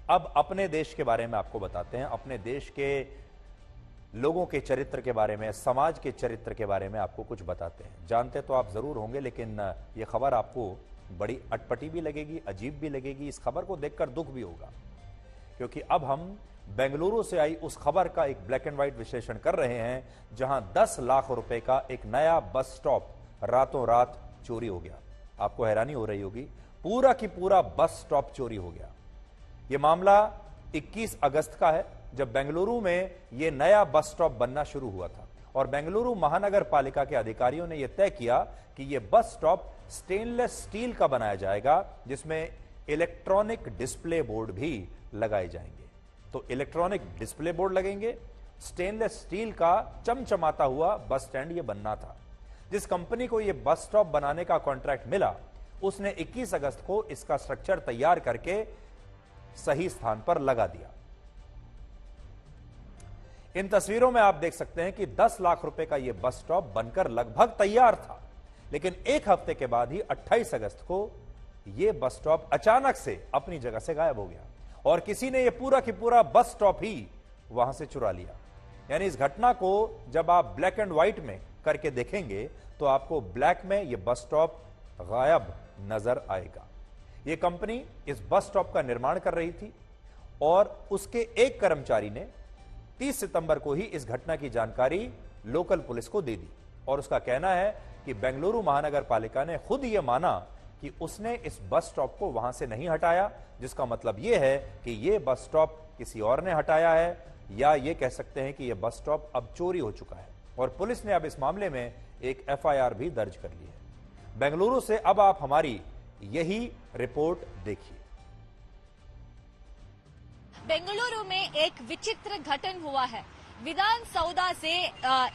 अब अपने देश के बारे में आपको बताते हैं, अपने देश के लोगों के चरित्र के बारे में, समाज के चरित्र के बारे में आपको कुछ बताते हैं। जानते तो आप जरूर होंगे, लेकिन यह खबर आपको बड़ी अटपटी भी लगेगी, अजीब भी लगेगी। इस खबर को देखकर दुख भी होगा, क्योंकि अब हम बेंगलुरु से आई उस खबर का एक ब्लैक एंड व्हाइट विश्लेषण कर रहे हैं, जहां 10 लाख रुपए का एक नया बस स्टॉप रातों रात चोरी हो गया। आपको हैरानी हो रही होगी, पूरा की पूरा बस स्टॉप चोरी हो गया। यह मामला 21 अगस्त का है, जब बेंगलुरु में यह नया बस स्टॉप बनना शुरू हुआ था और बेंगलुरु महानगर पालिका के अधिकारियों ने यह तय किया कि यह बस स्टॉप स्टेनलेस स्टील का बनाया जाएगा, जिसमें इलेक्ट्रॉनिक डिस्प्ले बोर्ड भी लगाए जाएंगे। तो इलेक्ट्रॉनिक डिस्प्ले बोर्ड लगेंगे, स्टेनलेस स्टील का चमचमाता हुआ बस स्टैंड यह बनना था। जिस कंपनी को यह बस स्टॉप बनाने का कॉन्ट्रैक्ट मिला, उसने 21 अगस्त को इसका स्ट्रक्चर तैयार करके सही स्थान पर लगा दिया। इन तस्वीरों में आप देख सकते हैं कि 10 लाख रुपए का यह बस स्टॉप बनकर लगभग तैयार था, लेकिन एक हफ्ते के बाद ही 28 अगस्त को यह बस स्टॉप अचानक से अपनी जगह से गायब हो गया और किसी ने यह पूरा की पूरा बस स्टॉप ही वहां से चुरा लिया। यानी इस घटना को जब आप ब्लैक एंड व्हाइट में करके देखेंगे तो आपको ब्लैक में यह बस स्टॉप गायब नजर आएगा। यह कंपनी इस बस स्टॉप का निर्माण कर रही थी और उसके एक कर्मचारी ने 30 सितंबर को ही इस घटना की जानकारी लोकल पुलिस को दे दी और उसका कहना है कि बेंगलुरु महानगर पालिका ने खुद यह माना कि उसने इस बस स्टॉप को वहां से नहीं हटाया, जिसका मतलब यह है कि यह बस स्टॉप किसी और ने हटाया है, या यह कह सकते हैं कि यह बस स्टॉप अब चोरी हो चुका है और पुलिस ने अब इस मामले में एक FIR भी दर्ज कर ली है। बेंगलुरु से अब आप हमारी यही रिपोर्ट देखिए। बेंगलुरु में एक विचित्र घटन हुआ है। विधान सौदा से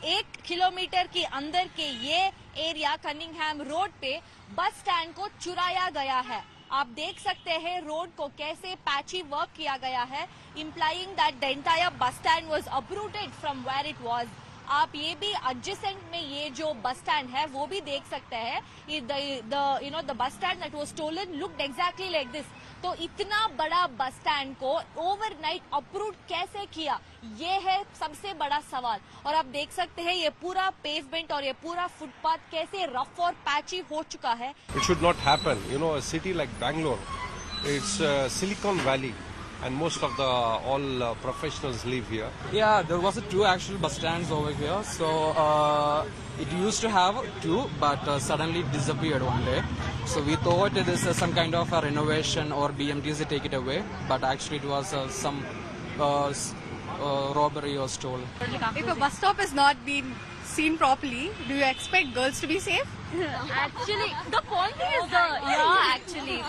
1 किलोमीटर के अंदर के ये एरिया कनिंगहैम रोड पे बस स्टैंड को चुराया गया है। आप देख सकते हैं रोड को कैसे पैची वर्क किया गया है, implying that the entire bus stand was uprooted from where it was. आप ये भी एडजेसेंट में ये जो बस स्टैंड है वो भी देख सकते हैं। The bus stand that was stolen looked exactly like this. तो इतना बड़ा बस स्टैंड को ओवरनाइट अपरूट कैसे किया, ये है सबसे बड़ा सवाल। और आप देख सकते हैं ये पूरा पेवमेंट और ये पूरा फुटपाथ कैसे रफ और पैची हो चुका है। It should not happen. You know, a city like Bangalore, it's Silicon Valley, and most of the all professionals live here. Yeah, there was two actual bus stands over here. So it used to have two, but suddenly disappeared one day. So we thought it is some kind of a renovation or BMTC take it away, but actually it was some robbery or stole. If a bus stop is not being seen properly, do you expect girls to be safe? Actually, the point is actually.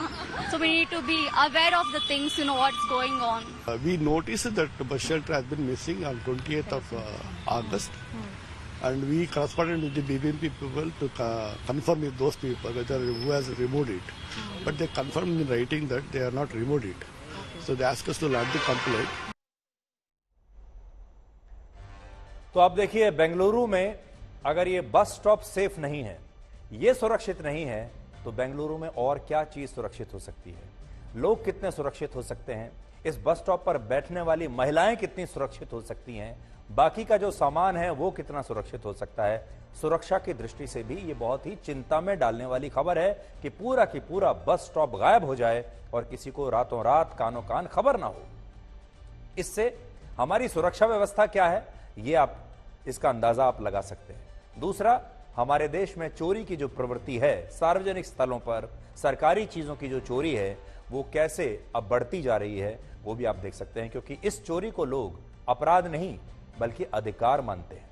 So we need to be aware of the things, what's going on. We noticed that the bus shelter has been missing on 28th of August. And we corresponded with the BBMP people to confirm with those people whether who has removed it. But they confirmed in writing that they are not removed it. So they asked us to lodge the complaint. तो आप देखिए, बेंगलुरु में अगर ये bus stop safe नहीं है, ये सुरक्षित नहीं है, तो बेंगलुरु में और क्या चीज सुरक्षित हो सकती है? लोग कितने सुरक्षित हो सकते हैं? इस बस स्टॉप पर बैठने वाली महिलाएं कितनी सुरक्षित हो सकती हैं? बाकी का जो सामान है वो कितना सुरक्षित हो सकता है? सुरक्षा की दृष्टि से भी ये बहुत ही चिंता में डालने वाली खबर है कि पूरा की पूरा बस स्टॉप गायब हो जाए और किसी को रातों रात कानों कान खबर ना हो। इससे हमारी सुरक्षा व्यवस्था क्या है, ये आप इसका अंदाजा आप लगा सकते हैं। दूसरा, हमारे देश में चोरी की जो प्रवृत्ति है, सार्वजनिक स्थलों पर सरकारी चीजों की जो चोरी है वो कैसे अब बढ़ती जा रही है, वो भी आप देख सकते हैं, क्योंकि इस चोरी को लोग अपराध नहीं बल्कि अधिकार मानते हैं।